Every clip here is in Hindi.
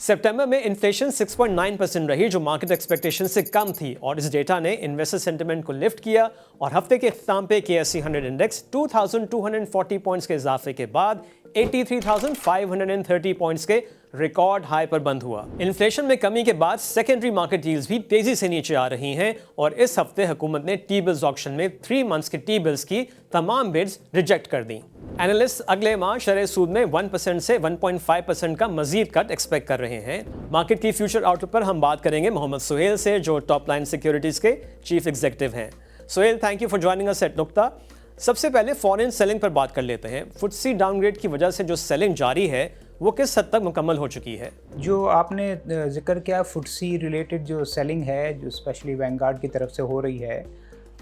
सितंबर में इन्फ्लेशन 6.9% रही, जो मार्केट एक्सपेक्टेशन से कम थी, और इस डेटा ने इन्वेस्टर सेंटिमेंट को लिफ्ट किया और हफ्ते के इख्तिताम पे KSE 100 इंडेक्स 2240 पॉइंट्स के इजाफे के बाद 83,530 पॉइंट्स के रिकॉर्ड हाई पर बंद हुआ। इन्फ्लेशन में कमी के बाद सेकेंडरी मार्केट यील्ड्स भी तेजी से नीचे आ रही हैं और इस हफ्ते हुकूमत ने टी बिल्स ऑक्शन में 3 मंथ्स के टी बिल्स की तमाम बिड्स रिजेक्ट कर दी। एनालिस्ट अगले माह शरह सूद में 1% से 1.5% का मजीद कट एक्सपेक्ट कर रहे हैं। मार्केट की फ्यूचर आउटलुक पर हम बात करेंगे मोहम्मद सुहेल से, जो टॉप लाइन सिक्योरिटीज के चीफ एग्जीक्यूटिव हैं। Suhail, thank you for joining us at Nukta. सबसे पहले फॉरेन सेलिंग पर बात कर लेते हैं। फुटसी डाउनग्रेड की वजह से जो सेलिंग जारी है वो किस हद तक मुकम्मल हो चुकी है? जो आपने जिक्र किया फुटसी रिलेटेड जो सेलिंग है, जो स्पेशली वैंगार्ड की तरफ से हो रही है,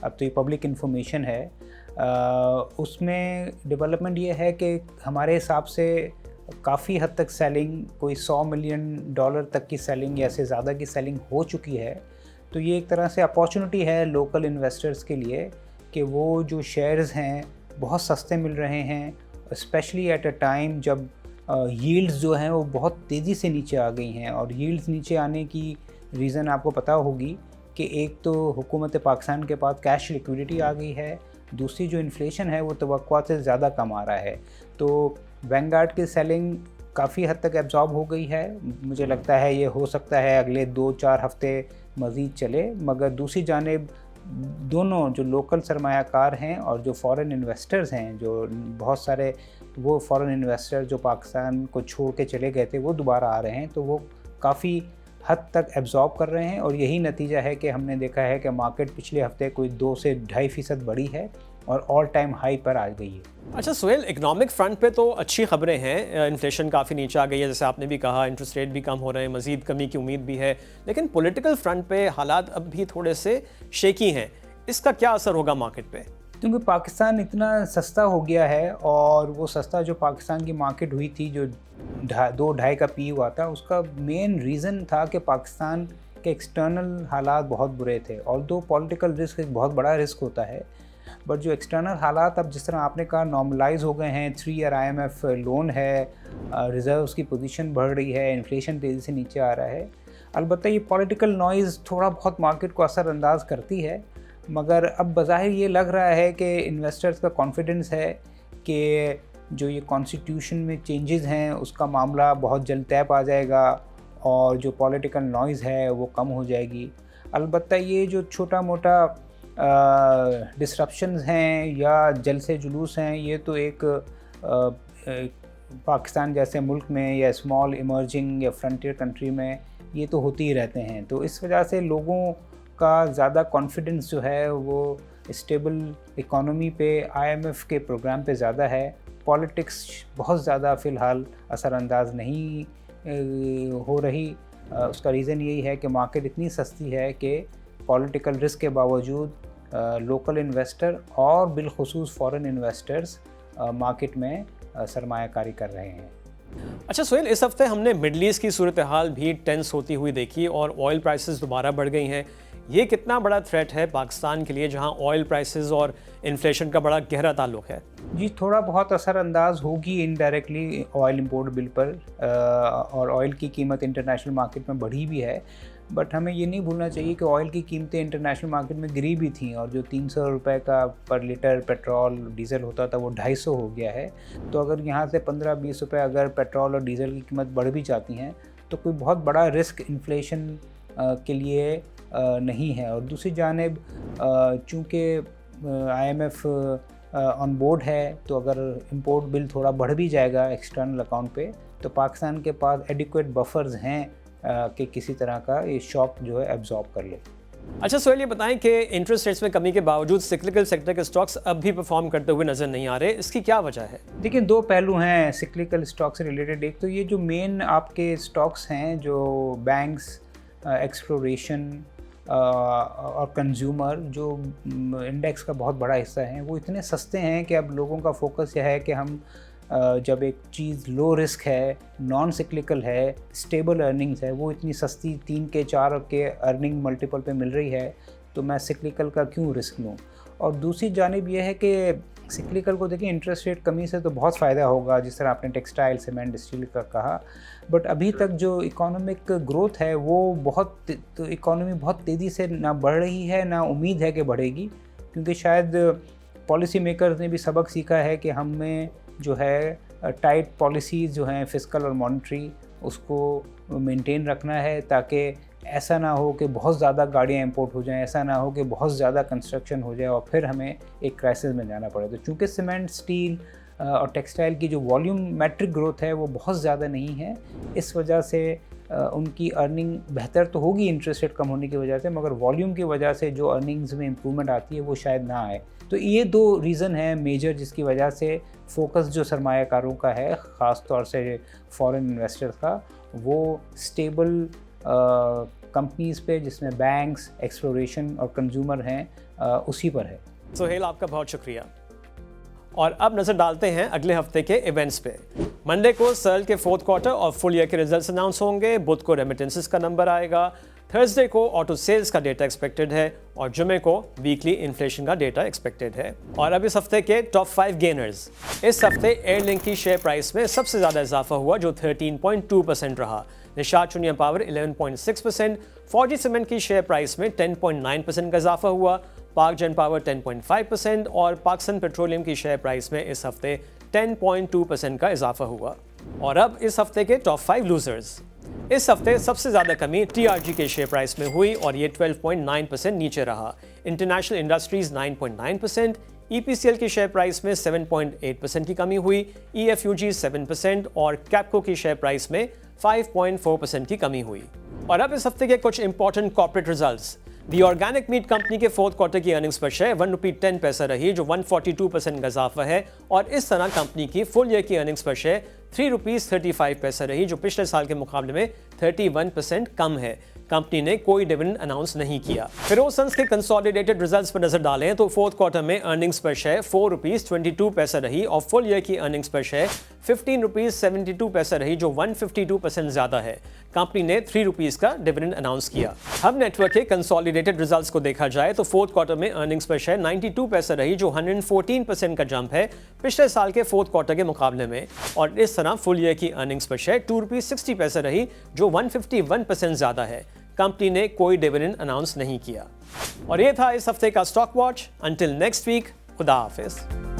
अब तो ये पब्लिक इन्फॉर्मेशन है, उसमें डेवलपमेंट ये है कि हमारे हिसाब से काफ़ी हद तक सेलिंग, कोई $100 मिलियन तक की सेलिंग या से ज़्यादा की सेलिंग हो चुकी है। तो ये एक तरह से अपॉर्चुनिटी है लोकल इन्वेस्टर्स के लिए कि वो जो शेयर्स हैं बहुत सस्ते मिल रहे हैं, स्पेशली एट अ टाइम जब यील्ड्स जो हैं वो बहुत तेज़ी से नीचे आ गई हैं। और यील्ड्स नीचे आने की रीज़न आपको पता होगी कि एक तो हुकूमत पाकिस्तान के पास कैश लिक्विडिटी आ गई है, दूसरी जो इन्फ्लेशन है वो तवक्कुआत से ज़्यादा कम आ रहा है। तो वैंगार्ड की सेलिंग काफ़ी हद तक एब्जॉर्ब हो गई है। मुझे लगता है ये हो सकता है अगले 2-4 हफ्ते मज़ीद चले, मगर दूसरी जानिब दोनों जो लोकल सरमायाकार हैं और जो फॉरेन इन्वेस्टर्स हैं, जो बहुत सारे वो फॉरेन इन्वेस्टर जो पाकिस्तान को छोड़ के चले गए थे वो दोबारा आ रहे हैं, तो वो काफ़ी हद तक एब्जॉर्ब कर रहे हैं। और यही नतीजा है कि हमने देखा है कि मार्केट पिछले हफ्ते कोई 2 से 2.5% बढ़ी है और ऑल टाइम हाई पर आ गई है। अच्छा सुहेल, इकोनॉमिक फ्रंट पे तो अच्छी खबरें हैं। इन्फ्लेशन काफ़ी नीचे आ गई है, जैसे आपने भी कहा, इंटरेस्ट रेट भी कम हो रहे हैं, मज़ीद कमी की उम्मीद भी है। लेकिन पॉलिटिकल फ्रंट पे हालात अब भी थोड़े से शेकी हैं। इसका क्या असर होगा मार्केट पे? क्योंकि पाकिस्तान इतना सस्ता हो गया है, और वो सस्ता जो पाकिस्तान की मार्केट हुई थी, जो 2-2.5 का पी हुआ था, उसका मेन रीज़न था कि पाकिस्तान के एक्सटर्नल हालात बहुत बुरे थे। और दो पॉलिटिकल रिस्क एक बहुत बड़ा रिस्क होता है, बट जो एक्सटर्नल हालात अब जिस तरह आपने कहा नॉर्मलाइज हो गए हैं, 3 ईयर IMF लोन है, रिज़र्व्स की पोजीशन बढ़ रही है, इन्फ्लेशन तेज़ी से नीचे आ रहा है। अलबत्ता ये पॉलिटिकल नॉइज़ थोड़ा बहुत मार्केट को असरअंदाज करती है, मगर अब बज़ाहिर ये लग रहा है कि इन्वेस्टर्स का कॉन्फिडेंस है कि जो ये कॉन्स्टिट्यूशन में चेंजेस हैं उसका मामला बहुत जल्द तय पा जाएगा और जो पॉलिटिकल नॉइज़ है वो कम हो जाएगी। अलबत्ता ये जो छोटा मोटा डिसरप्शंस हैं या जलसे जुलूस हैं, ये तो एक पाकिस्तान जैसे मुल्क में या स्मॉल इमर्जिंग या फ्रंटियर कंट्री में ये तो होते ही रहते हैं। तो इस वजह से लोगों का ज़्यादा कॉन्फिडेंस जो है वो स्टेबल इकोनॉमी पे, IMF के प्रोग्राम पे ज़्यादा है। पॉलिटिक्स बहुत ज़्यादा फ़िलहाल असरअंदाज नहीं हो रही। उसका रीज़न यही है कि मार्केट इतनी सस्ती है कि पॉलिटिकल रिस्क के बावजूद लोकल इन्वेस्टर और बिलखुसूस फॉरेन इन्वेस्टर्स मार्केट में सरमायाकारी कर रहे हैं। अच्छा सुहेल, इस हफ्ते हमने मिडल ईस्ट की सूरत हाल भी टेंस होती हुई देखी और ऑयल प्राइसेस दोबारा बढ़ गई हैं। ये कितना बड़ा थ्रेट है पाकिस्तान के लिए, जहां ऑयल प्राइसेस और इन्फ्लेशन का बड़ा गहरा ताल्लुक है? जी, थोड़ा बहुत असरअंदाज होगी इनडायरेक्टली ऑयल इंपोर्ट बिल पर, और ऑयल की कीमत इंटरनेशनल मार्केट में बढ़ी भी है। बट हमें ये नहीं भूलना चाहिए कि ऑयल की कीमतें इंटरनेशनल मार्केट में गिरी भी थी, और जो 300 रुपये का पर लीटर पेट्रोल डीज़ल होता था वो 250 हो गया है। तो अगर यहाँ से 15-20 रुपये अगर पेट्रोल और डीज़ल की कीमत बढ़ भी जाती हैं तो कोई बहुत बड़ा रिस्क इन्फ्लेशन के लिए नहीं है। और दूसरी जानिब चूँकि IMF ऑन बोर्ड है, तो अगर इंपोर्ट बिल थोड़ा बढ़ भी जाएगा एक्सटर्नल अकाउंट पे, तो पाकिस्तान के पास एडिक्वेट बफर्स हैं कि किसी तरह का ये शॉक जो है एब्जॉर्ब कर ले। अच्छा सुहेल, ये बताएं कि इंटरेस्ट रेट्स में कमी के बावजूद सिक्लिकल सेक्टर के स्टॉक्स अब भी परफॉर्म करते हुए नज़र नहीं आ रहे, इसकी क्या वजह है? देखिए, 2 पहलू हैं सिक्लिकल स्टॉक से रिलेटेड। एक तो ये जो मेन आपके स्टॉक्स हैं, जो बैंक्स, एक्सप्लोरेशन और कंज्यूमर, जो इंडेक्स का बहुत बड़ा हिस्सा हैं, वो इतने सस्ते हैं कि अब लोगों का फोकस यह है कि हम जब एक चीज़ लो रिस्क है, नॉन सिक्लिकल है, स्टेबल अर्निंग्स है, वो इतनी सस्ती 3 के 4 के अर्निंग मल्टीपल पे मिल रही है, तो मैं सिक्लिकल का क्यों रिस्क लूँ। और दूसरी जानिब यह है कि सिक्लिकल को देखिए, इंटरेस्ट रेट कमी से तो बहुत फ़ायदा होगा, जिस तरह आपने टेक्सटाइल, सीमेंट, स्टील का कहा, बट अभी तक जो इकोनॉमिक ग्रोथ है वो तो इकोनॉमी बहुत तेज़ी से ना बढ़ रही है, ना उम्मीद है कि बढ़ेगी, क्योंकि शायद पॉलिसी मेकर्स ने भी सबक सीखा है कि हमें जो है टाइट पॉलिसीज़ जो हैं फिस्कल और मॉनेटरी उसको मेंटेन रखना है, ताकि ऐसा ना हो कि बहुत ज़्यादा गाड़ियाँ इंपोर्ट हो जाएं, ऐसा ना हो कि बहुत ज़्यादा कंस्ट्रक्शन हो जाए और फिर हमें एक क्राइसिस में जाना पड़े। तो चूँकि सीमेंट, स्टील और टेक्सटाइल की जो वॉल्यूमेट्रिक ग्रोथ है वो बहुत ज़्यादा नहीं है, इस वजह से उनकी अर्निंग बेहतर तो होगी इंटरेस्ट रेट कम होने की वजह से, मगर वॉल्यूम की वजह से जो अर्निंग्स में इम्प्रूवमेंट आती है वो शायद ना आए। तो ये 2 रीज़न है मेजर जिसकी वजह से फोकस जो सरमायाकारों का है, ख़ास तौर से फॉरेन इन्वेस्टर्स का, वो स्टेबल कंपनीज़ पे जिसमें बैंक्स, एक्सप्लोरेशन और कंज्यूमर हैं उसी पर है। सोहेल, आपका बहुत शुक्रिया। और अब नजर डालते हैं अगले हफ्ते के इवेंट्स पे। मंडे को सर्ल के 4th क्वार्टर और फुल ईयर के रिजल्ट्स अनाउंस होंगे। बुध को रेमिटेंसेस का नंबर आएगा। थर्सडे को ऑटो सेल्स का डेटा एक्सपेक्टेड है और जुमे को वीकली इन्फ्लेशन का डेटा एक्सपेक्टेड है। और अब इस हफ्ते के टॉप 5 गेनर्स। इस हफ्ते एयरलिंक की शेयर प्राइस में सबसे ज़्यादा इजाफा हुआ जो 13.2% रहा। निषाद चुनिया पावर 11.6%, फौजी सीमेंट की शेयर प्राइस में 10.9% का इजाफा हुआ। पाक जन पावर 10.5% और पाकिस्तान पेट्रोलियम की शेयर प्राइस में इस हफ्ते 10.2% का इजाफा हुआ। और अब इस हफ्ते के टॉप 5 लूजर्स। इस हफ्ते सबसे ज़्यादा कमी टीआरजी के शेयर प्राइस में हुई और ये 12.9% नीचे रहा। इंटरनेशनल इंडस्ट्रीज 9.9%, ईपीसीएल की शेयर प्राइस में 7.8% की कमी हुई, ईएफयूजी 7% और कैपको की शेयर प्राइस में 5.4% की कमी हुई। और अब इस हफ्ते के कुछ इंपॉर्टेंट कॉर्पोरेट रिजल्ट्स। दी ऑर्गेनिक मीट कंपनी के 4th क्वार्टर की अर्निंग्स पर शेयर ₹1.10 रही जो 142% का इजाफा है और इस तरह कंपनी की फुल ईयर की अर्निंग्स पर शेयर ₹3.35 रही जो पिछले साल के मुकाबले में 31% कम है। कंपनी ने कोई डिविडेंड अनाउंस नहीं किया। फिरोज सन्स के कंसोलिडेटेड रिजल्ट्स पर नजर डालें तो 4th क्वार्टर में अर्निंग्स पर शेयर ₹4.22 रही और फुल ईयर की अर्निंग्स पर शेयर ₹15.72 रही जो 152% ज्यादा है। कंपनी ने ₹3 का डिविडेंड अनाउंस किया। हब नेटवर्क के कंसोलिडेटेड रिजल्ट्स को देखा जाए तो 4th क्वार्टर में अर्निंग्स पर शेयर 92 रही जो 114% का जंप है पिछले साल के 4th क्वार्टर के मुकाबले में। और इस तरह फुल ईयर की अर्निंग्स पर शेयर ₹2.60 रही जो 151% ज्यादा है। कंपनी ने कोई डिविडेंड अनाउंस नहीं किया। और ये था इस हफ्ते का stock watch. Until next week, खुदा हाफिज।